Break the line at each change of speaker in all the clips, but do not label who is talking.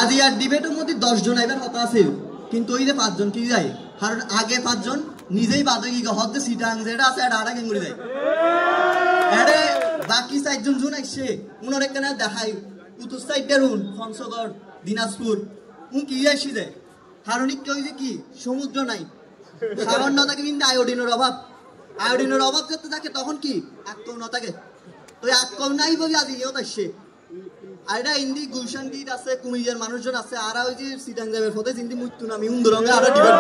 আজ ইয়ার ডিবেটের মধ্যে 10 জন আইবার কথা আছে, কিন্তু ওই যে 5 জন কি যায়, কারণ আগে 5 জন নিজেই বাদ হয়ে গিয়ে হতে সিটাং যেটা আছে এটা আড়া কেঙ্গুড়ি যায়। এরে বাকি 4 জন জুন আইছে উনার এখানে দেখাই উত্তর সাইডের পঞ্চগড় দিনাজপুর কি আসি যায়, কারণ কি সমুদ্র নাই, খাবার না থাকে কিন্তু আয়োডিনের অভাব করতে থাকে, তখন কি আক্কম না থাকে, তো আক্কম নাই বলে আজ ইয়েও আসছে। আর এটা ইন্দি গুলশান গীত আছে, কুমিল্লার মানুষজন আছে, আর ওই যে সিটাং যাবে ফতে চিন্তি মৃত্যু নামি উন্দরঙ্গে আরো ডিবেট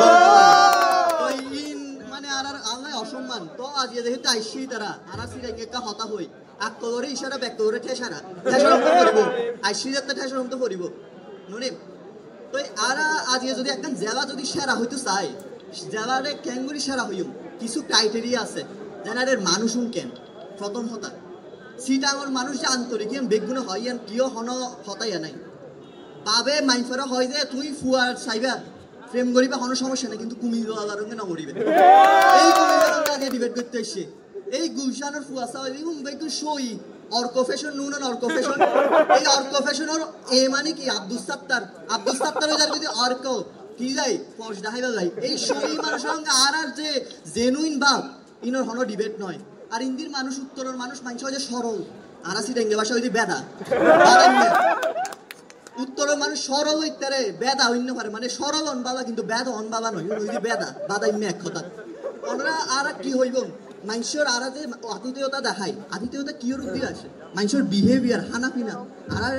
তো ইন মানে আর আল্লাহ অসম্মান। তো আজ যেহেতু আইসি তারা আর সিটাং একটা হতা হই আক্ক করে ইশারা ব্যক্ত করে ঠেসারা করিব, আইসি যাতে ঠেসার তো করিব নুনি। তো আর আজ যদি একটা জেলা যদি সেরা হইতে চাই, জেলারে ক্যাঙ্গুরি সেরা হইম কিছু ক্রাইটেরিয়া আছে, জেনারের মানুষ কেন প্রথম হতা সিটাঙর মানুষ যে আন্তরিক বেগুনে হয় কিয় হন হতাই নাই পাবে মাইফারা হয় যে তুই ফুয়ার চাইবা প্রেম করিবা হন সমস্যা নাই, কিন্তু কুমির রঙে নমরিবে এই কুমির আগে ডিবেট করতে এসছে এই গুলশানের ফুয়া চাইবে সই অর্ক ফ্যাশন নুন অর্ক ফ্যাশন এই অর্ক ফ্যাশনের এ মানে কি আব্দুল সাত্তার যদি অর্ক কি যাই ফস দেখাইবা যাই এই সই মানুষের সঙ্গে আর যে জেনুইন ভাব ইনর হন ডিবেট নয়। আর ইন্দির মানুষ উত্তরের মানুষ মানুষ হয় যে সরল, আর সিটাঙ্গে ভাষা হইতে বেদা, উত্তরের মানুষ সরল হইতে বেদা হইতে পারে, মানে সরল অন বাবা কিন্তু বেদা অন বাবা নয়, হইতে বেদা বাদা ইমে এক কথা। ওনারা আর কি হইব মানুষের আর যে আতিথেয়তা দেখায়, আতিথেয়তা কি রূপ দিয়ে আসে মানুষের বিহেভিয়ার হানা পিনা আর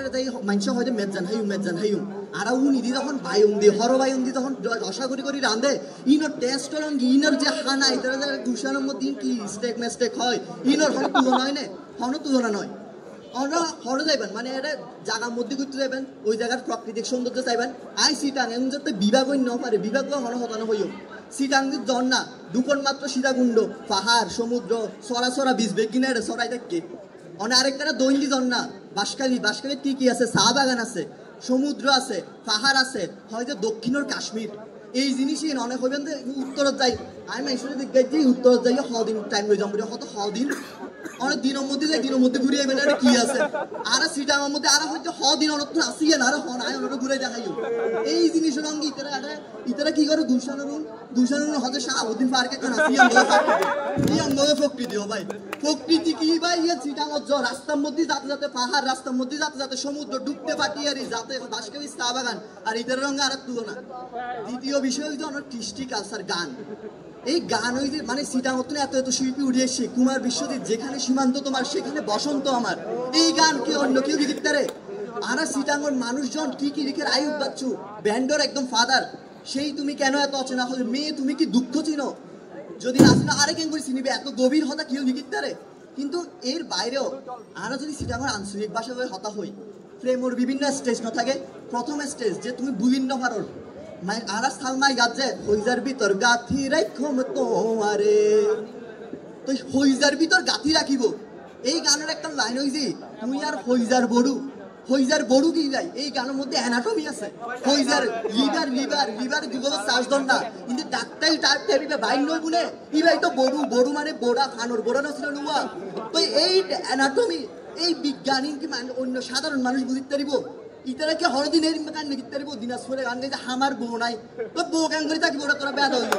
মানুষ হয়তো মেজান হাইম আর নিদি যখন বায়ুম দিয়ে হর বায়ুম দিয়ে তখন রসা করি রান্ধে ইনর টেস্ট ইনর যে হানা এটা গুসানোর মধ্যে কি মেস্টেক হয় ইনর হন তুলনা হয় না, হন তুলনা নয়। আমরা হরে যাইবেন মানে এটা জায়গার মধ্যে ঘুরতে যাবেন, ওই জায়গার প্রাকৃতিক সৌন্দর্য চাইবেন। আই সিটাং এমন যাতে বিভাগ ন পারে, বিভাগ হন হতানো হইও সিটাং ঝর্ণা দুকন মাত্র সীতাকুণ্ড পাহাড় সমুদ্র সরা বিজবে কিনা এটা সরাই দেখে অনেক আরেকটা দৈন্দি ঝর্ণা বাঁশখালী কি আছে, চা বাগান আছে, সমুদ্র আছে, পাহাড় আছে, হয়তো দক্ষিণের কাশ্মীর এই জিনিসই অনেক হইবেন যে উত্তরত যাই আমি মাইসুরে দেখি উত্তরত যাই হদিন টাইম হয়ে যাম হয়তো হদিন অনেক দিনের মধ্যে ঘুরে যাবেন আর কি আছে আর সিটাঙের মধ্যে আর হয়তো হদিন অনেক আসি না আর হন আয় অনেক ঘুরে দেখাইও এই জিনিসের সঙ্গে ইতারা কি করে গুলশানুর হয়তো শাহাবুদ্দিন পার্কে কেন আসি আমরা প্রকৃতি ভাই প্রকৃতি কি ভাই ইয়ে সিটাঙর রাস্তার মধ্যে যাতে পাহাড় রাস্তার মধ্যে যাতে সমুদ্র ডুবতে পাটি আর যাতে বাঁশখালী চা বাগান আর ইতার রঙে আর তুলনা। দ্বিতীয় বিষয় হচ্ছে আমার কৃষ্টি কালচার গান, এই গান ওই যে মানে সিটাঙত এত শিল্পী উঠে এসছে কুমার বিশ্বজিৎ যেখানে সীমান্ত তোমার সেখানে বসন্ত আমার, এই গান কি অন্য কেউ লিখতে পারে? আর সিটাঙর মানুষজন কি লিখে আয়ুব বাচ্চু ব্যান্ডর একদম ফাদার, সেই তুমি কেন এত অচেনা হলে মেয়ে তুমি কি দুঃখ চিনো যদি না চিনো আরে কেন করে চিনিবে এত গভীর হতা কেউ লিখতে পারে? কিন্তু এর বাইরেও আমরা যদি সিটাঙর আঞ্চলিক ভাষায় হতা হই প্রেমর বিভিন্ন স্টেজ না থাকে, প্রথম স্টেজ যে তুমি বিভিন্ন ভারত আরা সালমাই গাছে হইজার ভিতর গাথি রাখম তোমারে, তো হইজার ভিতর গাথি রাখিব এই গানের একটা লাইন হইছি তুমি আর হইজার বড়ু কি যাই এই গানের মধ্যে অ্যানাটমি আছে, হইজার লিভার যুগল চাষ দন না কিন্তু ডাক্তার টাইপ টেবিলে বাইন নয় বলে ইবাই তো বড়ু মানে বোড়া খানোর বোড়া নছিল নুয়া, তো এই অ্যানাটমি এই বিজ্ঞানী কি অন্য সাধারণ মানুষ বুঝতে পারিব? ইতারা কি হরদিনের গান লিখতে পারিব? দিনাজপুরে গান গাইতে হামার বউ নাই তো বউ গান করে থাকিব ওরা তোরা বেদ হইল,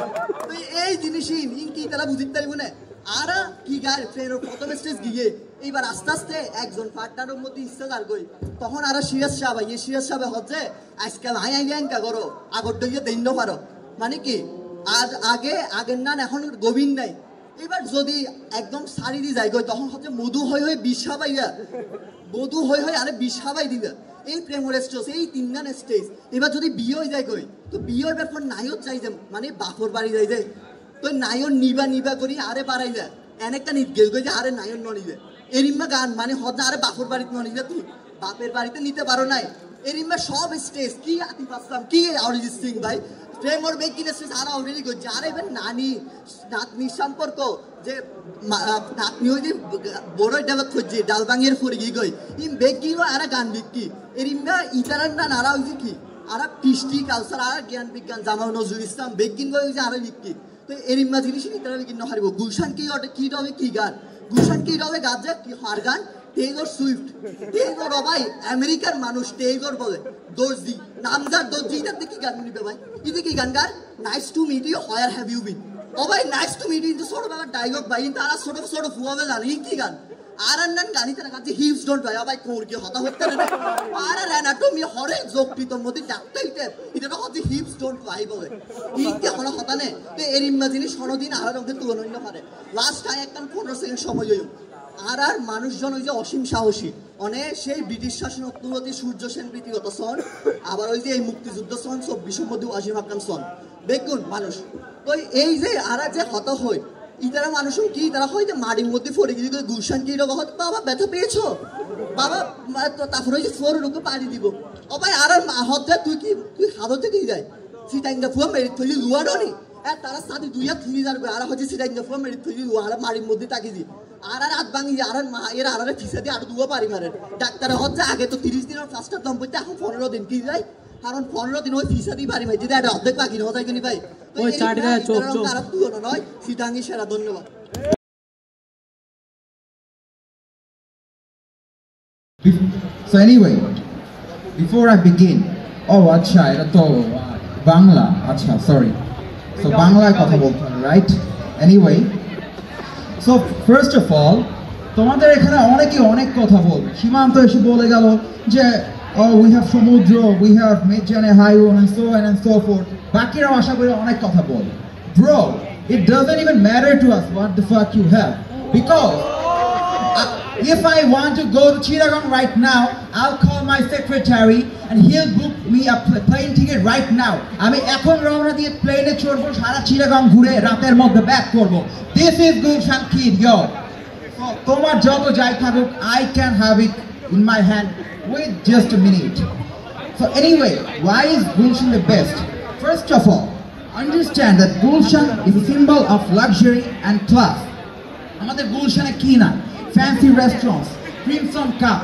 তো এই জিনিসই কি তারা বুঝতে পারিব না? আর কি গায় ফ্রেন্ড প্রথম স্টেজ গিয়ে এইবার আস্তে আস্তে একজন পার্টনারের মধ্যে ইচ্ছা যার গই তখন আর সিরাজ সাহেব হচ্ছে আজকাল আইকা করো আগর দিয়ে দিন পারো মানে কি আর আগের নান এখন গভীর নাই, এবার যদি একদম সারি দিয়ে যায় গই তখন হচ্ছে মধু হয়ে আরে বিষাবাই দিবে এই প্রেমর স্টেজ এই 3 গান স্টেজ। এবার যদি বিয়ে হয়ে যায় কই তো বিয়ে হইবার পর নায়ক চাই যে মানে বাপর বাড়ি যাই যায় তো নায়ন নিবা করি আরে বাড়াই যায় এনেকটা নিত গেল যে আরে নায়ন নিবে এরিম্মা গান মানে হজ আরে বাপর বাড়িতে নিবে তুই বাপের বাড়িতে নিতে পারো নাই এরিম্মা সব স্টেজ কি আতিফ আসলাম কি অরিজিৎ সিং ভাই প্রেমর বেকিন স্টেজ আর অলরেডি করছে আরে এবার নাতনি সম্পর্ক যে নাতনি হই যে বড় ডালত খুঁজছে ডালবাঙের ফুরে গিয়ে গই ইম বেকি আর গান বিকি এরিম্মা ইতারান না নারা হইছে কি আর কৃষ্টি কালচার আর জ্ঞান বিজ্ঞান জামাল নজরুল ইসলাম বেকিন হইছে আর বিকি তো এরিম্মা জিনিস ইতারা বিকিন হারিব গুলশান কি হবে কি গান গুলশান কি হবে গাজা কি হার গান টেইলর সুইফট টেইলর ভাই আমেরিকার মানুষ টেইলর বলে দর্জি নামজার দর্জি ইদাতে কি গান নিবে ভাই ইদি কি গান গার nice to meet you where have you been ও ভাই nice to meet you in ছোট বাবা ডায়লগ ভাই তারা ছোট ফুয়াবে জানি কি গান আর আন্নান গানি তারা কাছে হিপস ডোন্ট ভাই ভাই কোর কি হতা হতে না আর অ্যানাটমি হরে যোগটি তোর মধ্যে ডাক্তাইতে এটা হচ্ছে হিপস ডোন্ট ভাই বলে ইকে হলো হতা নে তে এর ইমাজিনি সনদিন আর রঙে তুলনা করে লাস্ট টাইম একটা 15 সেকেন্ড সময় হইল আর মানুষজন ওই যে অসীম সাহসী অনেক সেই ব্রিটিশ শাসন অত্যুরতি সূর্য সেন প্রীতিগত সন আবার ওই যে এই মুক্তিযুদ্ধ সন 24 মধ্যে ওয়াসিম আকরাম সন দেখুন মানুষ তো এই যে আর যে হত হয় ইতারা মানুষ কি তারা হয় যে মাটির মধ্যে পড়ে গিয়ে গুলশান কি রকম হতো বাবা ব্যথা পেয়েছো বাবা তারপরে ওই যে ফোর রুকে পানি দিব ও ভাই আর হতে তুই হাততে কি যায় সিটাইঙ্গা ফুয়া মেরে তুই লুয়ারও নি তারা সাথে 2-3 আর হচ্ছে সিটাইঙ্গা ফুয়া মেরে তুই লুয়ার মাটির মধ্যে তাকি দি আর রাত ভাঙি আর মা এর আর ফিসা দিয়ে আর দুয়া পারি মারে ডাক্তার হচ্ছে আগে তো 30 দিনের ফার্স্টার দম পড়তে এখন 15 দিন কি যায় কারণ 15 দিন ওই ফিসা দিয়ে পারি ভাই যদি এটা অর্ধেক বাকি না হয় কিনি ভাই ওই চারটা চোখ আর তুলনা নয় সিটাঙ্গি সেরা ধন্যবাদ
So anyway, before I begin, acha eta to Bangla, acha sorry. So Bangla kotha bolte hobe, right? Anyway, so first of all, তোমাদের এখানে অনেকেই অনেক কথা বল সীমান্ত এসে বলে গেল যে oh we have সমুদ্র we have Medjane highway and so on and so forth বাকিরাও আশা করি অনেক কথা বল bro it doesn't even matter to us what the fuck you have because if I want to go to Chittagong right now, I'll call my secretary and he'll book me a plane ticket right now. আমি এখন রওনা দিয়ে প্লেনে চড়বো সারা চিটাগং ঘুরে রাতের মধ্যে back করব This is Gulshan Kid, yo. তোমার যত যাই থাকুক I can have it in my hand with just a minute. So anyway, why is Gulshan the best? First of all, understand that Gulshan is a symbol of luxury and class. আমাদের গুলশানে কি না fancy restaurants, Crimson Cup,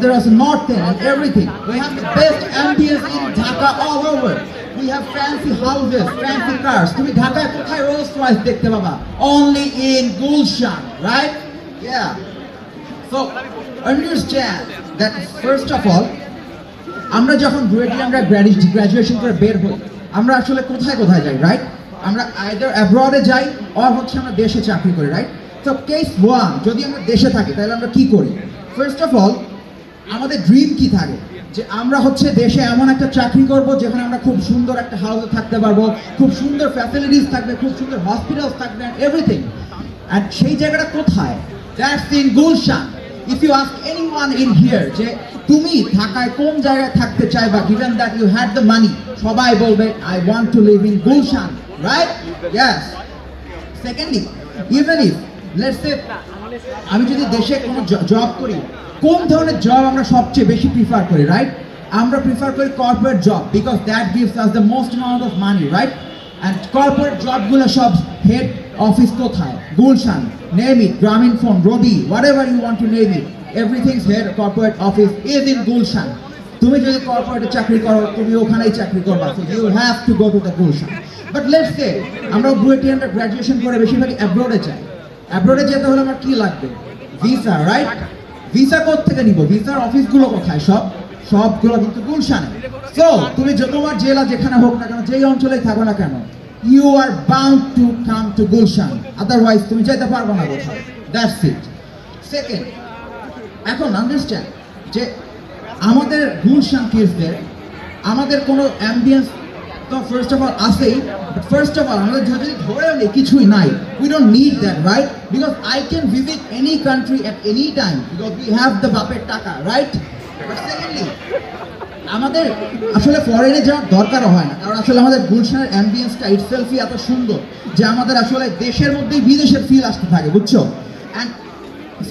there is North End and everything. We have the best ambience in Dhaka all over. We have fancy houses, fancy cars. Tumi Dhaka kothay Rolls Royce dekhte baba? Only in Gulshan, right? Yeah. So understand that first of all, আমরা যখন graduation করে বের হই আমরা আসলে কোথায় যাই, right? আমরা আইদার অ্যাব্রডে যাই অর হচ্ছে আমরা দেশে চাকরি করি, রাইট? So case 1, যদি আমরা দেশে থাকি তাহলে আমরা কি করি? ফার্স্ট অফ অল আমাদের ড্রিম কি থাকে যে আমরা হচ্ছে দেশে এমন একটা চাকরি করব যেখানে আমরা খুব সুন্দর একটা হাউসে থাকতে পারবো, খুব সুন্দর ফ্যাসিলিটিস থাকবে, খুব সুন্দর হসপিটালস থাকবে এন্ড এভরিথিং। এন্ড সেই জায়গাটা কোথায়? That's in Gulshan. If you ask anyone in here যে তুমি ঢাকায় কোন জায়গায় থাকতে চাইবা given that you had the money, সবাই বলবে I want to live in Gulshan, right? Yes. Secondly, even if let's say আমি যদি দেশে কোনো জব করি, কোন ধরনের জব আমরা সবচেয়ে বেশি প্রিফার করি, রাইট? আমরা প্রিফার করি corporate job because that gives us the most amount of money, right? And corporate জবগুলো সব হেড অফিস কোথায়? Gulshan, name it, Grameenphone, Robi, whatever you want to name it, everything's head corporate office is in Gulshan. তুমি যদি কর্পোরেটে চাকরি করো তুমি ওখানেই চাকরি করবা, so you have to go to the Gulshan. But let's say আমরা বুয়েটে গ্রাজুয়েশন করে বেশিরভাগই অ্যাব্রোডে যাই। অ্যাব্রোডে যেতে হলে আমার কি লাগবে? Visa, right? ভিসা কোথা থেকে নিব? ভিসার অফিসগুলো কোথায়? সবগুলো কিন্তু গুলশানে। সো তুমি তোমার জেলা যেখানে হোক না কেন, যেই অঞ্চলেই থাকো না কেন, you are bound to come to Gulshan, otherwise তুমি যেতে পারবো না কোথাও। That's it. সেকেন্ড, এখন আন্ডারস্ট্যান্ড যে আমাদের গুলশান কিডসদের আমাদের কোনো অ্যাম্বিয়েন্স তো ফার্স্ট অফ অল আসেই, বাট ফার্স্ট অফ অল আমাদের যদি ধরেও নেই কিছুই নাই, we don't need that, right? Because I can visit any country at any time because we have the বাপের টাকা, রাইট? বাট সেকেন্ডলি আমাদের আসলে ফরেনে যাওয়ার দরকারও হয় না, কারণ আসলে আমাদের গুলশানের অ্যাম্বিয়েন্সটা ইটসেলফই এত সুন্দর যে আমাদের আসলে দেশের মধ্যেই বিদেশের ফিল আসতে থাকে, বুঝছো? অ্যান্ড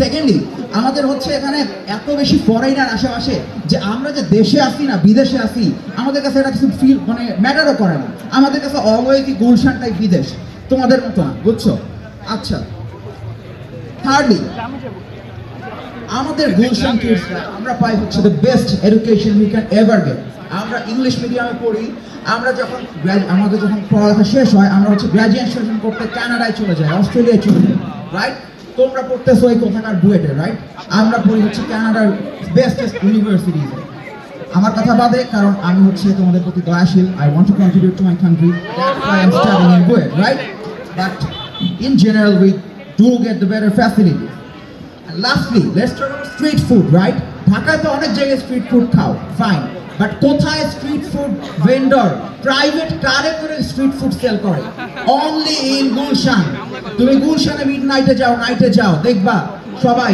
সেকেন্ডলি আমাদের হচ্ছে এখানে এত বেশি ফরেনার আশেপাশে যে আমরা যে দেশে আসি না বিদেশে আসি আমাদের কাছে এটা কিছু ফিল মানে ম্যাটারও করে না, আমাদের কাছে অলওয়েজই গুলশানটাই বিদেশ, তোমাদের মতো না, বুঝছো? আচ্ছা, থার্ডলি আমাদের গুলশান কিডসরা আমরা পাই হচ্ছে the best education we can ever gate. আমরা ইংলিশ মিডিয়ামে পড়ি, আমরা যখন আমাদের যখন পড়ালেখা শেষ হয় আমরা হচ্ছে গ্র্যাজুয়েশন করতে কানাডায় চলে যাই, অস্ট্রেলিয়ায় চলে যাই, রাইট? তোমরা পড়তেছো এই কোথাকার বুয়েটে, রাইট? আমরা পড়ি হচ্ছে কানাডার বেস্টেস্ট ইউনিভার্সিটিজে। আমার কথা বাদে কারণ আমি হচ্ছে তোমাদের প্রতি দয়াশীল I want to contribute to my country that's why I'm studying in Kuwait right but in general we do get the better facilities and lastly let's talk about street food right ঢাকায় তো অনেক জায়গায় street food খাও fine but কোথায় street food vendor private কারে করে street food sell করে only in Gulshan তুমি গুলশানে মিডনাইটে যাও দেখবা সবাই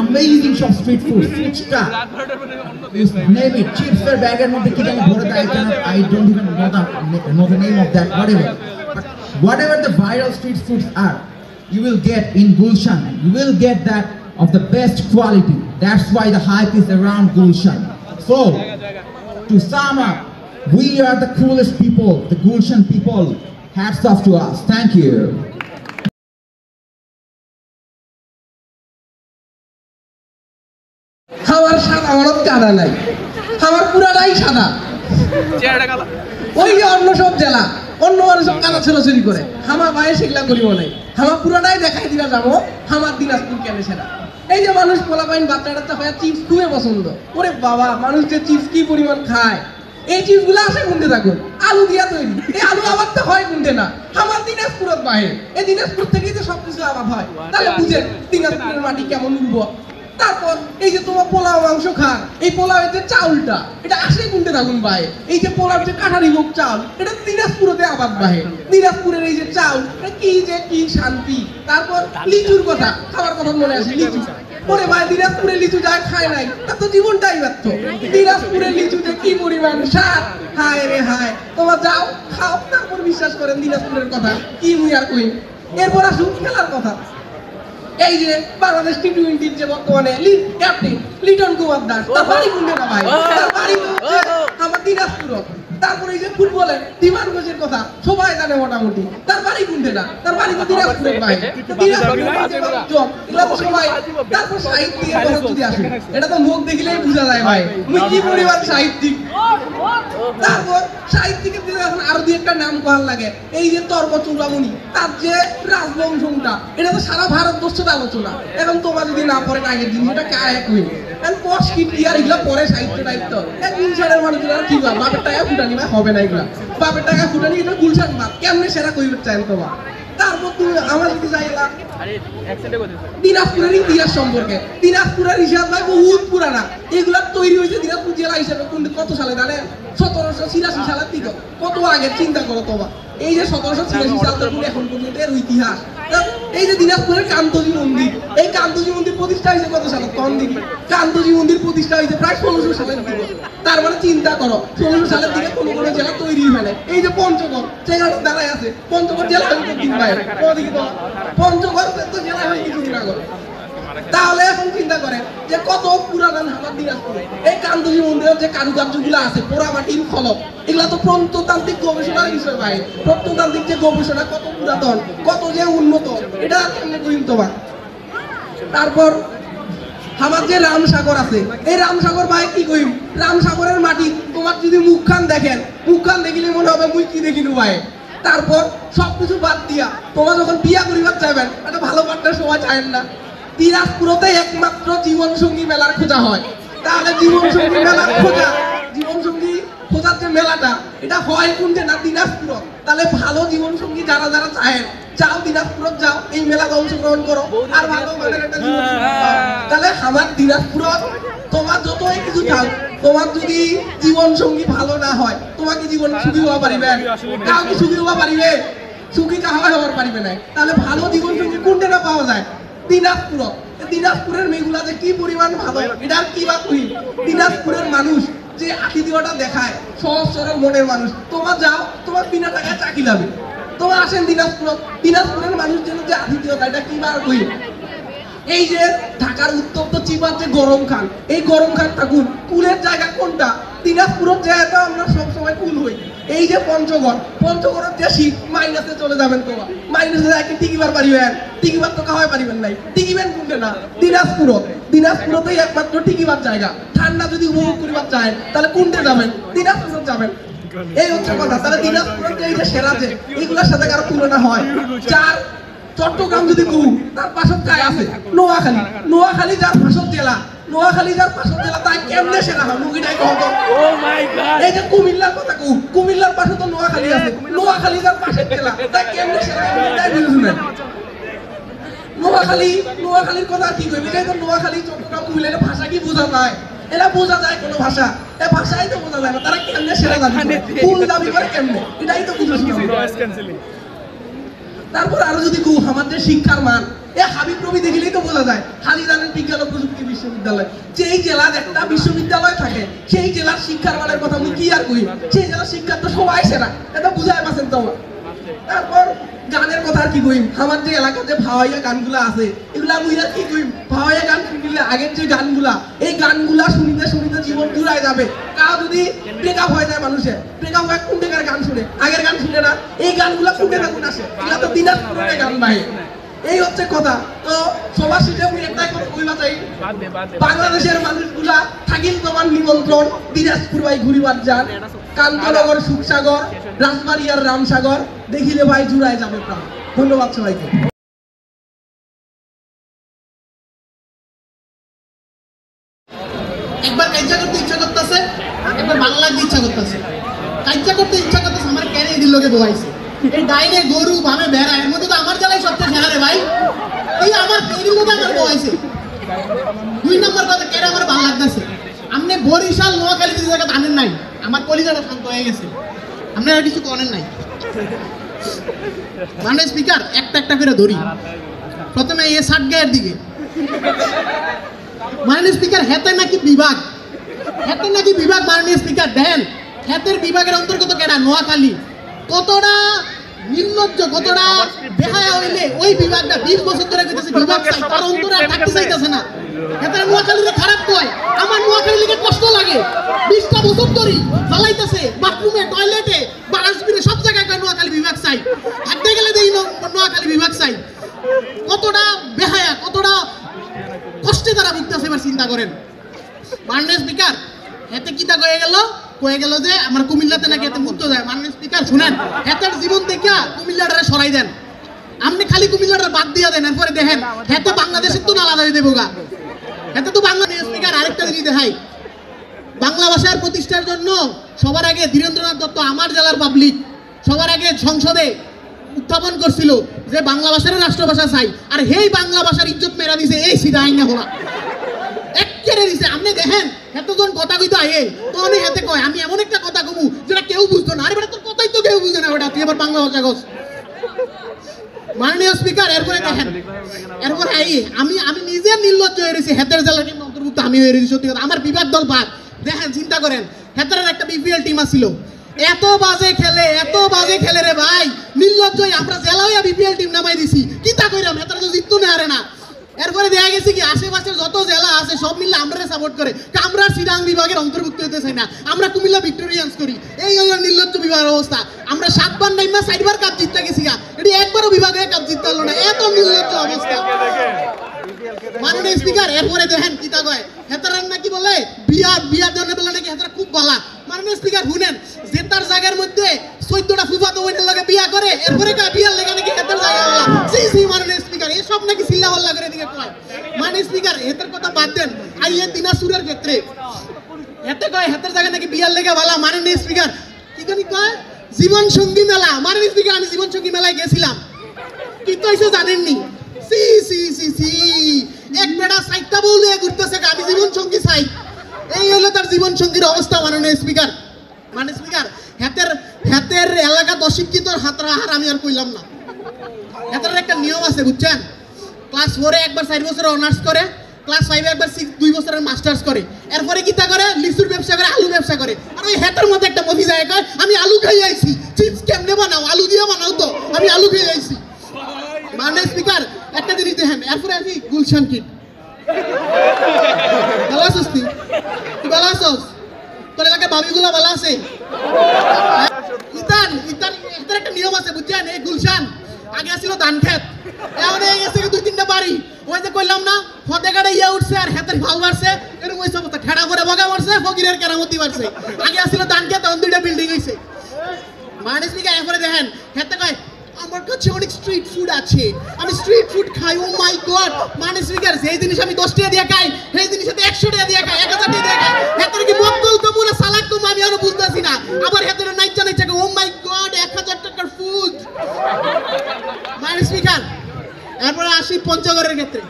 amazing সব street food fuchka name it chips এর ব্যাগের মধ্যে কি জানি ভরে দেয় I don't even know the name of that but whatever the viral street foods are you will get in Gulshan you will get that of the best quality that's why the hype is around Gulshan so to sum up we are the coolest people the Gulshan people hats off to us thank you
আমার সাদা হলুদ কাদা নাই আমার পুরাটাই সাদা ওই যে অন্য সব জেলা অন্য মানুষ সব কাদা ছোড়াছড়ি করে আমার ভাই সেগুলা করিব নাই আমার পুরাটাই দেখাই দিলা যাবো আমার দিনাজপুর কেন সেরা এই যে মানুষ পোলাপাইন বাচ্চাটা হয় চিপস খুবই পছন্দ ওরে বাবা মানুষ যে চিপস কি পরিমাণ খায় এই চিপসগুলো আসে কোনতে থাকুন আলু দিয়া তৈরি এই আলু আবার তো হয় কোনতে না আমার দিনাজপুরের বাইরে এই দিনাজপুর থেকেই তো সবকিছু আবার হয় তাহলে বুঝেন দিনাজপুরের মাটি কেমন উর্বর তারপর এই যে তোমার পোলাও মাংস খান এই পোলাওয়ের যে চাউলটা এটা আসে কোনতে থাকুন ভাই এই যে পোলাও যে কাঠারি হোক চাউল এটা দিনাজপুরেতে আবাদ ভাই দিনাজপুরের এই যে চাউল এটা কি শান্তি তারপর লিচুর কথা খাবার কথা মনে আসে লিচু ওরে ভাই দিনাজপুরের লিচু যায় খায় নাই তার তো জীবনটাই ব্যর্থ দিনাজপুরের লিচুতে কি পরিমাণ স্বাদ হায় রে হায় তোমার যাও খাও তারপর বিশ্বাস করেন দিনাজপুরের কথা কি মুই আর কই এরপর আসুন খেলার কথা এই যে বাংলাদেশ টি-20 যে বর্তমানে ক্যাপ্টেন লিটন কুমার দাস তার বাড়ি কোনটা না ভাই তার বাড়ি আমার দিনাজপুর তারপরে এই যে ফুটবলে দিমান ঘোষের কথা সবাই জানে মোটামুটি তার বাড়ি কোনটা না তার বাড়ি তো দিনাজপুর ভাই দিনাজপুর সবাই তারপর সাহিত্যিকের কথা যদি আসে এটা তো মুখ দেখলেই বোঝা যায় ভাই মুই কি পরিমাণ সাহিত্যিক তারপর সাহিত্যিকের দিকে এখন আরো দুই একটা নাম করার লাগে এই যে তর্ক চূড়ামণি তার যে রাজবংশটা এটা তো সারা ভারতবর্ষের আলোচনা এখন তোমরা যদি না পড়েন আগের দিন এটা কায় কই এখন পশ কি আর এগুলা পরে সাহিত্য দায়িত্ব এক গুলশানের মানুষরা কি বা বাপের টাকা ফুটানি বা হবে না এগুলা বাপের টাকা ফুটানি এটা গুলশান বাপ কেমনে সেরা কইবে চান তোমার তারপর তুমি আমার যদি যাইলা দিনাজপুরের ইতিহাস সম্পর্কে দিনাজপুরের ইতিহাস ভাই বহুত পুরানা এগুলা তৈরি হয়েছে দিনাজপুর জেলা হিসেবে কত সালে জানেন 1786 সালের দিকে কত আগে চিন্তা করো তোমার এই যে 1786 সাল থেকে এখন পর্যন্ত এর ইতিহাস এই যে দিনাজপুরের কান্তজি মন্দির এই কান্তজি মন্দির প্রতিষ্ঠা হয়েছে কত সালে তখন দিকে কান্তজি মন্দির প্রতিষ্ঠা হয়েছে প্রায় 1600 সালের দিকে তার মানে চিন্তা করো 1600 সালের দিকে কোন কোন জেলা তৈরি হয়ে এই যে পঞ্চগড় সেখানে দাঁড়ায় আছে পঞ্চগড় জেলা হয়ে দিন ভাই ওদিকে তো পঞ্চগড় তো জেলা হয়ে কিছু না করে তাহলে এখন চিন্তা করেন যে কত পুরাতন আমার দিনাজপুরে এই কান্তজি মন্দিরের যে কারুকার্যগুলো আছে পোড়ামাটির ফলক এগুলা তো প্রত্নতান্ত্রিক গবেষণার বিষয় ভাই প্রত্নতান্ত্রিক যে গবেষণা কত পুরাতন কত যে উন্নত এটা কেমনে কইম তোমার তারপর আমার যে রামসাগর আছে এই রামসাগর ভাই কি কইম রামসাগরের মাটি তোমার যদি মুখখান দেখেন মুখখান দেখিলে মনে হবে মুই কি দেখিনু ভাই তারপর সবকিছু বাদ দিয়া তোমার যখন বিয়া করিবার চাইবেন একটা ভালো পার্টনার সময় চাইেন না দিনাজপুরতে একমাত্র জীবন সঙ্গী মেলার খোঁজা হয় তাহলে জীবন সঙ্গী মেলার খোঁজা জীবন সঙ্গী খোঁজার যে মেলাটা এটা হয় কোনটা না দিনাজপুর তাহলে ভালো জীবন সঙ্গী যারা যারা চায় যাও দিনাজপুর যাও এই মেলাতে অংশগ্রহণ করো আর ভালো মানের একটা জীবন তাহলে আমার দিনাজপুর তোমার যতই কিছু চাও তোমার যদি জীবন সঙ্গী ভালো না হয় তোমাকে জীবন সুখী হওয়া পারিবে কাউ কি সুখী হওয়া পারিবে সুখী কাহা হওয়ার পারিবে না তাহলে ভালো জীবন সঙ্গী কোনটা না পাওয়া যায় দিনাজপুরের মেয়েগুলা যে কি পরিমাণ ভালো এটা কি বা কই দিনাজপুরের মানুষ যে আতিথ্যটা দেখায় সহজ সরল মনের মানুষ তোমার যাও তোমার বিনা টাকায় চাকরি লাভে তোমার আসেন দিনাজপুরের মানুষজন যে আতিথ্যতা এটা কি বা কই এই যে ঢাকার উত্তপ্ত চিপার যে গরম খান এই গরম খান থাকুন কুলের জায়গা কোনটা দিনাজপুরের জায়গাটা আমরা সবসময় কুল হই এই যে পঞ্চগড়ের যে শীত মাইনাসে চলে যাবেন তোমার মাইনাসে যাকে টিকিবার পারিবেন টিকিবার তো খাওয়াই পারিবেন নাই টিকিবেন কোনটা না দিনাজপুরতেই একমাত্র টিকিবার জায়গা ঠান্ডা যদি উপভোগ করিবার চান তাহলে কোনটা যাবেন দিনাজপুর যাবেন এই হচ্ছে কথা তাহলে দিনাজপুরের যে এই যে সেরা যে এগুলোর সাথে কারো তুলনা হয় চার চট্টগ্রাম যদি কু তার পাশে কায় আছে নোয়াখালী যার পাশের জেলা নোয়াখালী যার পাশের জেলা তাই কেমনে সেরা হয় মুগিটাই কত এই যে কুমিল্লার কথা কও কুমিল্লার পাশে তো নোয়াখালী আছে নোয়াখালী যার পাশের জেলা তাই কেমনে সেরা হয় এটাই বুঝুন নোয়াখালীর কথা কি কইবে এটাই তো নোয়াখালী চট্টগ্রাম কুমিল্লার ভাষা কি বোঝা যায় এরা বোঝা যায় কোন ভাষা এই ভাষাই তো বোঝা যায় না তারা কেমনে সেরা দাবি ফুল দাবি করে কেমনে এটাই তো বুঝুন তারপর আরো যদি কও আমাদের শিক্ষার মান হাবিব রবি দেখলেই তো বোঝা যায় হালিদানের বিজ্ঞান ও প্রযুক্তি বিশ্ববিদ্যালয় যেই জেলার একটা বিশ্ববিদ্যালয় থাকে সেই জেলার শিক্ষার মানের কথা আমি কি আর কই সেই জেলার শিক্ষা তো সবাই সেরা এটা বুঝায় পাচ্ছেন তো তারপর গানের কথা আর কি কইম আমার যে এলাকাতে ভাওয়াইয়া গানগুলো আছে এগুলা মুইরা কি কইম ভাওয়াইয়া গান শুনলে আগের যে গানগুলা এই গানগুলা শুনিতে শুনিতে জীবন জুড়ায় যাবে কাউ যদি ব্রেকআপ হয়ে যায় মানুষের ব্রেকআপ হয়ে কোন টাকার গান শুনে আগের গান শুনে না এই গানগুলা কোন টাকা কোন আসে এগুলা তো দিনাজপুরের গান ভাই এই হচ্ছে কথা তো সবার শেষে আমি একটাই কথা কইবা চাই বাংলাদেশের মানুষগুলা থাকিল তোমার নিমন্ত্রণ দিনাজপুর ভাই ঘুরিবার যান কান্তনগর সুখসাগর রাজবাড়িয়ার রামসাগর দেখিলে ভাই জুড়ায় যাবে প্রাণ ধন্যবাদ সবাইকে
একবার কাইজা করতে ইচ্ছা করতেছে একবার বাংলা ইচ্ছা করতেছে কাইজা করতে ইচ্ছা করতেছে আমার কেন এই লোকে বলাইছে এই ডাইনে গরু ভাবে বেড়া এর মধ্যে তো আমার জেলায় সবচেয়ে সেরা রে ভাই এই আমার এর মধ্যে আমার বলাইছে 2 নম্বর কথা কেন আমার ভালো লাগতেছে আপনি বরিশাল নোয়াখালী যে জায়গা আনেন নাই আমার কলিজাটা শান্ত হয়ে গেছে আপনি আর কিছু করেন নাই মানে স্পিকার একটা একটা করে ধরি প্রথমে এই ষাট গায়ের দিকে মাননীয় স্পিকার হেতে নাকি বিভাগ মাননীয় স্পিকার দেন হেতের বিভাগের অন্তর্গত কেনা নোয়াখালী কতটা নির্লজ্জ কতটা বেহায়া হইলে ওই বিভাগটা 20 বছর ধরে কইতেছে বিভাগ চাই তার অন্তরে আর থাকতে চাইতেছে না হেতের নোয়াখালীরে খারাপ কয় আমার নোয়াখালী লিগে কষ্ট লাগে 20টা বছর ধরে জ্বালাইতেছে বাথরুমে টয়লেটে বারাসবিরে সব জায়গায় কয় নোয়াখালী বিভাগ চাই হাঁটতে গেলে দেই নোয়াখালী বিভাগ চাই কতটা বেহায়া কতটা কষ্টে তারা ভুগতেছে এবার চিন্তা করেন মাননীয় স্পিকার এতে কিটা কয়ে গেল যে আমার কুমিল্লাতে নাকি এতে মুক্ত যায় মাননীয় স্পিকার শুনেন এতের জীবন দেখিয়া কুমিল্লাটারে সরাই দেন আপনি খালি কুমিল্লাটা বাদ দিয়া দেন এরপরে দেখেন এতে বাংলাদেশের তো আলাদা হয়ে দেবো গা এতে তো বাংলাদেশ স্পিকার আরেকটা জিনিস দেখাই বাংলা ভাষার প্রতিষ্ঠার জন্য সবার আগে ধীরেন্দ্রনাথ দত্ত আমার জেলার পাবলিক সবার আগে সংসদে উত্থাপন করছিল যে বাংলা ভাষার রাষ্ট্রভাষা চাই আর এই বাংলা ভাষার ইজ্জত মেরা দিছে এই সিধা আইনা হলা একেবারে দিছে আপনি দেখেন এতজন কথা কইতো আয়ে তো আমি হাতে কয় আমি এমন একটা কথা কমু যেটা কেউ বুঝতো না আরে বেটা তোর কথাই তো কেউ বুঝে না বেটা তুই এবার বাংলা ভাষা কস মাননীয় স্পিকার এরপরে দেখেন এরপর আমি নিজে নির্লজ্জ হয়ে রয়েছি হেতের জেলার টিম অন্তর্ভুক্ত আমি হয়ে রয়েছি সত্যি কথা আমার বিভাগ দল বাদ দেখেন চিন্তা করেন হেতের একটা বিপিএল টিম আসছিল এত বাজে খেলে রে ভাই নির্লজ্জ আমরা জেলায় বিপিএল টিম নামাই দিছি কিতা কইরাম হেতারা তো জিততো না আরে না এরপরে দেখা গেছে কি আশেপাশের যত জেলা আছে সব মিলে আমরা সাপোর্ট করে আমরা চিরাং বিভাগের অন্তর্ভুক্ত হতে চাই না আমরা কুমিল্লা ভিক্টোরিয়ান্স করি এই নির্লজ্জ বিভাগের অবস্থা আমরা 7 বার নাইমা 4 বার কাপ জিততে গেছি গা এটি একবারও বিভাগে কাপ জিততে পারলো না এত নির্লজ্জ অবস্থা মাননীয় স্পিকার এরপরে দেখেন কিতা কয় হেতারান নাকি বলে বিয়ার জন্য বলে নাকি হেতারা খুব ভালো মাননীয় স্পিকার শুনেন জেতার জায়গার মধ্যে 14টা ফুফাতো বোনের লগে বিয়া করে এরপরে কয় বিয়ার লেগে নাকি হেতার জায়গা বলা জি মাননীয় স্পিকার এই সব নাকি সিল্লা হল্লা করে দিকে কয় মাননীয় স্পিকার হেতার কথা বাদ দেন আর এই দিনাজপুরের ক্ষেত্রে হেতে কয় হেতার জায়গা নাকি বিয়ার লেগে ভালো মাননীয় স্পিকার কি জানি কয় জীবন সঙ্গী মেলা মাননীয় স্পিকার আমি জীবন সঙ্গী মেলায় গেছিলাম কি তো এসে জানেননি সি এক বেটা সাইটটা বলে ঘুরতেছে আমি জীবন সঙ্গী চাই এই হলো তার জীবন সঙ্গীর অবস্থা মাননীয় স্পিকার হাতের এলাকাত অশিক্ষিত হাতরা হার আমি আর কইলাম না হাতের একটা নিয়ম আছে বুঝছেন ক্লাস 4 একবার 4 বছরের অনার্স করে ক্লাস 5 একবার 2 বছরের মাস্টার্স করে এরপরে কিতা করে লিচুর ব্যবসা করে আলু ব্যবসা করে আর ওই হাতের মধ্যে একটা মফি যায় কয় আমি আলু খাই আইছি চিপস কেমনে বানাও আলু দিয়ে বানাও তো আমি আলু খাই আইছি মাননীয় স্পিকার একটা জিনিস দেখেন এরপরে আসি গুলশান কিট ভালো আছিস তুই ভালো আছিস তোর এলাকায় ভাবিগুলো ভালো আছে ইতান একটা নিয়ম আছে বুঝছেন এই গুলশান আগে আসছিল ধান খেত এখন এই গেছে 2-3টা বাড়ি ওই যে কইলাম না ফতেগাড়ে ইয়া উঠছে আর হেতের ভাল বাড়ছে এরকম ওই সমস্ত ঠেড়া করে বগা মারছে ফকিরের কেরামতি বাড়ছে আগে আসছিল ধান খেত এখন 2টা বিল্ডিং হইছে মাননীয় স্পিকার এরপরে দেখেন হেতে কয় আমার কাছে অনেক স্ট্রিট ফুড আছে, আমি স্ট্রিট ফুড খাই। ও মাই গড, মানে স্পিকার যেই জিনিস আমি 10 টাকা দিয়ে খাই সেই জিনিস 100 টাকা দিয়ে খাই, 1000 টাকা দিয়ে খাই। হেতরে কি মক্কল তো পুরো সালাদ তো আমি আরো বুঝতাছি না। আবার হেতরে নাইচা নাইচা ও মাই গড 1000 টাকার ফুড। মানে স্পিকার এরপরে আসি পঞ্চগড়ের ক্ষেত্রে।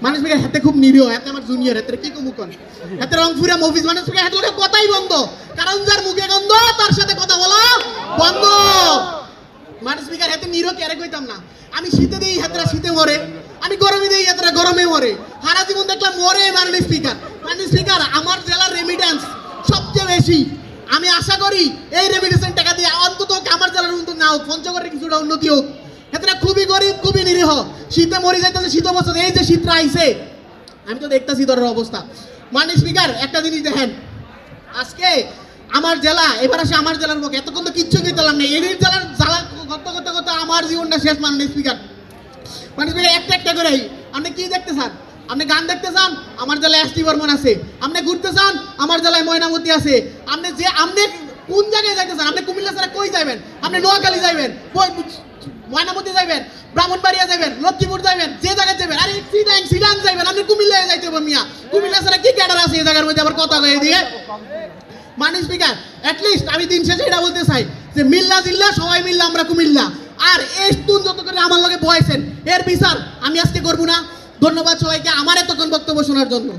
মানুষ স্পিকার হাতে খুব নিরীহ, হাতে আমার জুনিয়র, হাতে কি কমু কোন হাতে রংপুরা মুভিজ। মানুষ স্পিকার হাতে লোকে কথাই বন্ধ, কারণ যার মুখে গন্ধ তার সাথে কথা বলা বন্ধ। মানুষ স্পিকার হাতে নিরীহ কেরে কইতাম না। আমি শীতে দেই হাতরা শীতে মরে, আমি গরমে দেই হাতরা গরমে মরে, সারা জীবন দেখলাম মরে মানুষ স্পিকার। মানুষ স্পিকার আমার জেলার রেমিটেন্স সবচেয়ে বেশি। আমি আশা করি এই রেমিটেন্সের টাকা দিয়ে অন্তত আমার জেলার উন্নতি না হোক, পঞ্চগড়ের কিছুটা উন্নতি হোক। এতটা খুবই গরিব, খুবই নিরীহ, শীতে মরে যাইতেছে শীত অবস্থা। এই যে শীতটা আইছে আমি তো দেখতেছি ধরের অবস্থা। মানে স্পিকার একটা জিনিস দেখেন, আজকে আমার জেলা, এবার আসে আমার জেলার মুখে। এতক্ষণ তো কিচ্ছু কইতাম না, এই জেলার জ্বালা করতে করতে করতে আমার জীবনটা শেষ। মানে স্পিকার মানে স্পিকার একটা একটা করে আপনি কি দেখতে চান? আপনি গান দেখতে চান? আমার জেলায় এসটি বর্মন আছে। আপনি ঘুরতে চান? আমার জেলায় ময়নামতি আছে। আপনি কোন জায়গায় যাইতে চান? আপনি কুমিল্লা ছাড়া কই যাবেন? আপনি নোয়াখালী যাবেন, ময়নামতি যাবেন, ব্রাহ্মণবাড়িয়া যাবেন, লক্ষ্মীপুর যাবেন, যে জায়গায় যাবেন, আরে সিডাং যাবেন, আপনি কুমিল্লায় যাইতে হবে মিয়া। কুমিল্লা ছাড়া কি ক্যাডার আছে এই জায়গার মধ্যে? আবার কথা কয়ে দিয়ে মানে স্পিকার অ্যাটলিস্ট আমি দিন শেষে এটা বলতে চাই যে মিল্লা জিল্লা সবাই মিল্লা আমরা কুমিল্লা। আর এই তুন যত করে আমার লগে বয়েছেন এর বিচার আমি আজকে করবো না। ধন্যবাদ সবাইকে আমার এতক্ষণ বক্তব্য শোনার জন্য।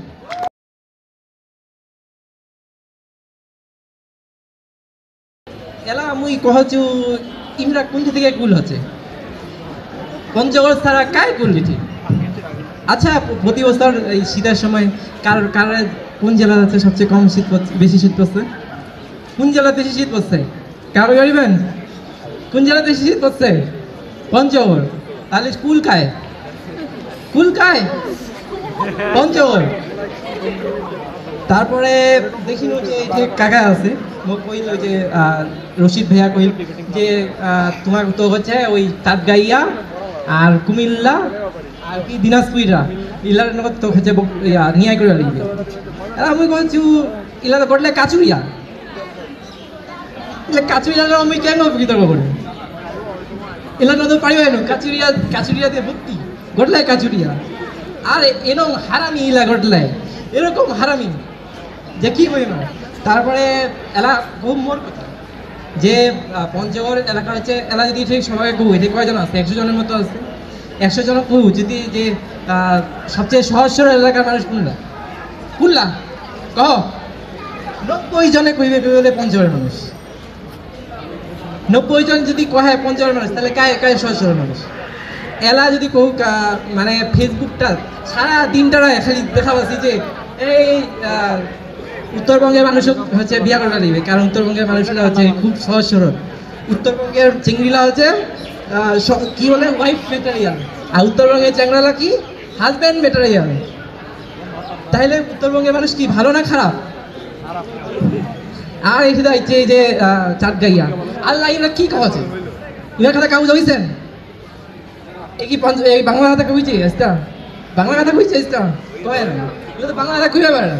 এলা মুই কহছু ইমরা কোনটা থেকে কুল হচ্ছে পঞ্চগড় ছাড়া কায় কুল লিটি। আচ্ছা প্রতি বছর এই শীতের সময় কার কোন জেলা আছে সবচেয়ে কম শীত পড়ছে, বেশি শীত পড়ছে? কোন জেলাতে বেশি শীত পড়ছে? কারো জানিবেন কোন জেলাতে বেশি শীত পড়ছে? পঞ্চগড়। তাহলে কুল কায়? কুল কায় পঞ্চগড়। তারপরে দেখি যে কাকা আছে মোক কইল ওই যে রশিদ ভাইয়া কইল যে তোমার তো হচ্ছে ওই চাঁদগাইয়া আর কুমিল্লা আর কি দিনাজপুরা ইলার নগদ তো হচ্ছে নিয়াই করে লিখবে। আর আমি কইছি ইলা তো করলে কাচুরিয়া, কাচুরিয়া আমি কেন বিতর্ক করি? ইলা তো পারিবে না, কাচুরিয়াতে ভর্তি ঘটলে কাচুরিয়া। আর এরকম হারামি ইলা ঘটলে এরকম হারামি যে কি বই না। তারপরে এলা খুব মোর কথা যে পঞ্চগড় এলাকা হচ্ছে এলা যদি ঠিক সবাই কু এতে কয়জন আছে? 100 জনের মতো আছে। 100 জন কু যদি যে সবচেয়ে সহজ সরল এলাকার মানুষ কোনটা? কোনলা কহ 90 জনে কইবে বলে পঞ্চগড়ের মানুষ। 90 জন যদি কহে পঞ্চগড়ের মানুষ তাহলে কায় কায় সহজ সরল মানুষ? এলা যদি কহু মানে ফেসবুকটা সারা দিনটা খালি দেখা পাচ্ছি যে এই উত্তরবঙ্গের মানুষ হচ্ছে বিয়া করে নিবে, কারণ উত্তরবঙ্গের মানুষরা হচ্ছে খুব সহজ সরল। উত্তরবঙ্গের চিংড়িলা হচ্ছে কি বলে ওয়াইফ ম্যাটেরিয়াল, আর উত্তরবঙ্গের চ্যাংড়ালা কি হাজব্যান্ড ম্যাটেরিয়াল। তাহলে উত্তরবঙ্গের মানুষ কি ভালো না খারাপ? আর এই যে চাঁদগাইয়া আল্লাহ এরা কি খাওয়াছে? এরা কথা কাউ যাইছেন? এই কি এই বাংলা কথা কইছে আসতা? বাংলা কথা কইছে আসতা কয় না, এটা তো বাংলা কথা কইবে পারে না।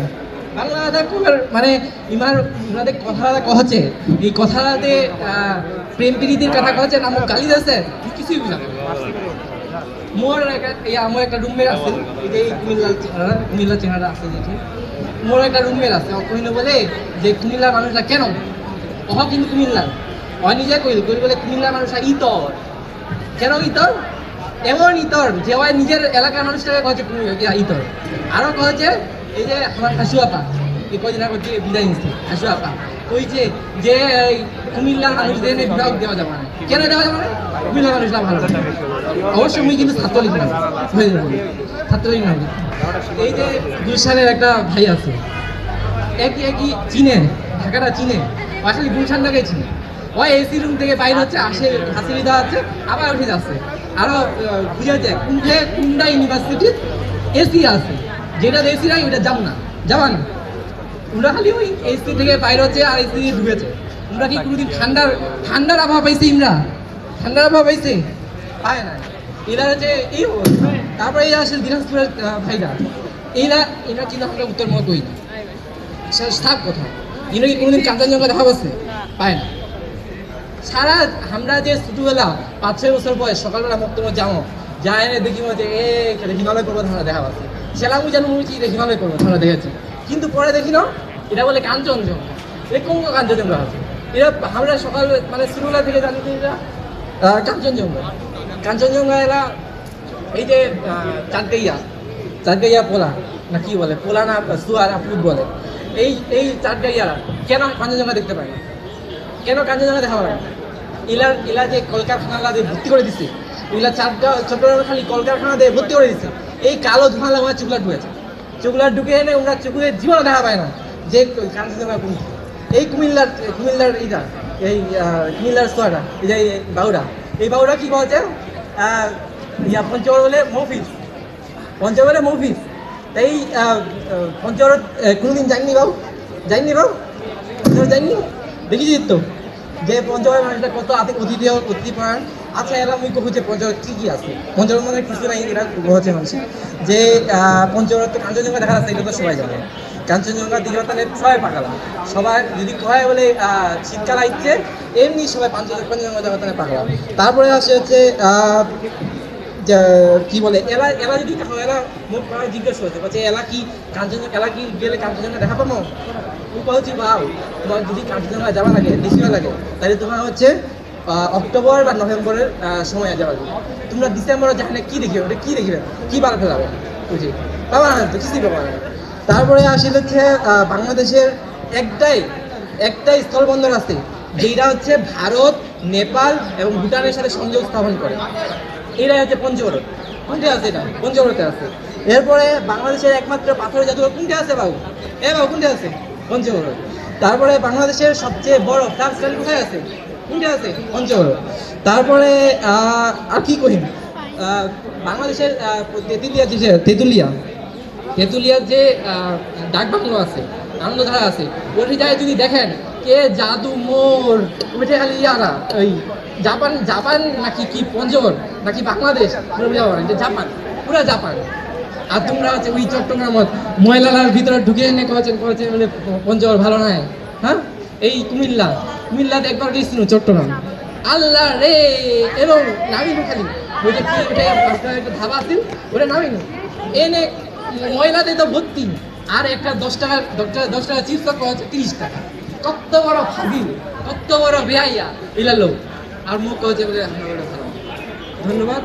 বাংলা কথা কইবার মানে ইমাদের কথাটা কহছে, এই কথাটাতে প্রেম প্রীতির কথা কহছে না মোক গালি দিয়েছে কিছুই বুঝা না। আমার একটা রুমমেট আছে, এই কুমিল্লা চেহারা আছে যেটি, মোর একটা রুমমেট আছে। কইল বলে যে কুমিল্লার মানুষরা কেন অহ কিন্তু কুমিল্লার হয় নিজে কইল বলে কুমিল্লার মানুষরা ইতর। কেন ইতর? এমন ইতর যে হয় নিজের এলাকার মানুষটাকে কয়েছে ইতর। আরও কয়েছে এই যে আমার হাসু আপা এই কয়দিন আগে যে বিদায় নিচ্ছে হাসু আপা কইছে যে কুমিল্লার মানুষদের বিভাগ দেওয়া যাবে না। কেন দেওয়া যাবে না? কুমিল্লার মানুষরা ভালো। অবশ্যই আমি কিন্তু ছাত্রলীগ না, ছাত্রলীগ না। এই যে গুলশানের একটা ভাই আছে, একই চিনে, ঢাকাটা চিনে, আসলে গুলশানটাকে চিনে। ওই এসি রুম থেকে বাইরে হচ্ছে আসে, হাসিলি দেওয়া হচ্ছে, আবার উঠে যাচ্ছে। আরও বুঝেছে কোনটা ইউনিভার্সিটির এসি আছে, যেটা এসি নাই ওইটা যাবান। ওরা খালি ওই এসি থেকে বাইরে হচ্ছে আর এসি দিয়ে ঢুকেছে। আমরা কি কোনোদিন ঠান্ডার আবহাওয়া পাইছি? ঠান্ডার আবহাওয়া পাইছি? পায় না। এরা হচ্ছে এই তারপরে এই আসলে দিনাজপুরের ভাইরা এরা কিন্তু আমরা উত্তরবঙ্গ কই না, স্থাপ কোথাও। এরা কি কোনোদিন কাঞ্চনজঙ্ঘা দেখা পাচ্ছে? পায় না। সারা আমরা যে ছোটবেলা 5-6 বছর বয়স সকালবেলা মক্তব্য যাবো যায় দেখি যে হিমালয় পর্বত আমরা দেখা পাচ্ছি সেলামু যেন মুচি হিমালয় পর্বত আমরা দেখেছি কিন্তু পরে দেখি না এটা বলে কাঞ্চনজঙ্ঘা এটা কোন কাঞ্চনজঙ্ঘা আছে এরা আমরা সকাল মানে ছোটবেলা থেকে জানি যে এটা কাঞ্চনজঙ্ঘা এরা এই যে চারগাইয়া পোলা না কি বলে পোলা না সুয়ার ফুট বলে এই চারগাইয়ারা কেন কাঞ্চনজঙ্ঘা দেখতে পায় না কেন কাঞ্চনজঙ্ঘা দেখা পায় না ইলা যে কলকারখানা দিয়ে ভর্তি করে দিচ্ছে ইলা চট্টগ্রামে খালি কলকারখানা দিয়ে ভর্তি করে দিচ্ছে এই কালো ধোঁয়া লাগা চুকলা ঢুকে এনে ওরা চুকুলে জীবনে দেখা পায় না যে কাঞ্চনজঙ্ঘা কোন এই কুমিল্লার এইটা এই কুমিল্লার সোয়াটা এই যে বাউরা কি বলছে পঞ্চগড় বলে মৌফিস এই পঞ্চগড় কোনোদিন যাইনি বাবু যাইনি দেখেছি তো যে পঞ্চগড়ের মানুষটা কত অতিথিপরায়ণ আচ্ছা এরা আমি কহু যে পঞ্চগড় কি আছে পঞ্চগড় মানে কিছু নাই এরা হচ্ছে মানুষের যে পঞ্চগড় তো কাঞ্চনজঙ্ঘা দেখা যাচ্ছে এটা তো সবাই জানে কাঞ্চনজঙ্ঘা দিঘা তাহলে সবাই পাগলা সবাই যদি কয় বলে শীতকাল আইচ্ছে এমনি সবাই কাঞ্চনজঙ্ঘা দেখা তাহলে পাগলা তারপরে আসে হচ্ছে কি বলে এলা যদি এলা মুখ জিজ্ঞেস করছে বলছে এলা কি গেলে কাঞ্চনজঙ্ঘা দেখা পাবো হচ্ছে ভাও তোমার যদি কাঞ্চনজঙ্ঘা যাওয়া লাগে ডিসেম্বর লাগে তাহলে তোমার হচ্ছে অক্টোবর বা নভেম্বরের সময় যাওয়া লাগে তোমরা ডিসেম্বরে যেখানে কি দেখবে ওটা কি দেখবে কি বার ফেলাবে বুঝি পাবা না তো কিছুই পাবা না তারপরে আসলে হচ্ছে বাংলাদেশের একটাই স্থলবন্দর আছে যেটা হচ্ছে ভারত নেপাল এবং ভুটানের সাথে সংযোগ স্থাপন করে এটাই হচ্ছে পঞ্চগড় কোনটা আছে এটা পঞ্চগড়তে আছে এরপরে বাংলাদেশের একমাত্র পাথরের জাদুঘর কোনটা আছে বাবু বাবু কোনটা আছে পঞ্চগড় তারপরে বাংলাদেশের সবচেয়ে বড় ফ্লাগ স্ট্যান্ড কোথায় আছে কোনটা আছে পঞ্চগড় তারপরে আর কি কহিম বাংলাদেশের তেঁতুলিয়ার যে ডাক বাংলো আছে আনন্দধারা আছে ওই জায়গায় যদি দেখেন কে জাদু মোর ওইটা খালি ইয়ারা ওই জাপান নাকি কি পঞ্চগড় নাকি বাংলাদেশ জাপান পুরো জাপান আর তোমরা হচ্ছে ওই চট্টগ্রাম ময়লালার ভিতরে ঢুকে এনে করেছেন বলে পঞ্চগড় ভালো নয় হ্যাঁ এই কুমিল্লাতে একবার গেছিল চট্টগ্রাম আল্লাহ রে এবং নামিনু খালি ওইটা কি ওটা একটা ধাবা আছিল ওটা নামিনু এনে ময়লাতে তো ভর্তি আর একটা 10 টাকা চিপস হচ্ছে 30 টাকা কত বড় ফাজিল কত বড় বেয়াইয়া ইলা লোক আর মুখ হচ্ছে বলে ধন্যবাদ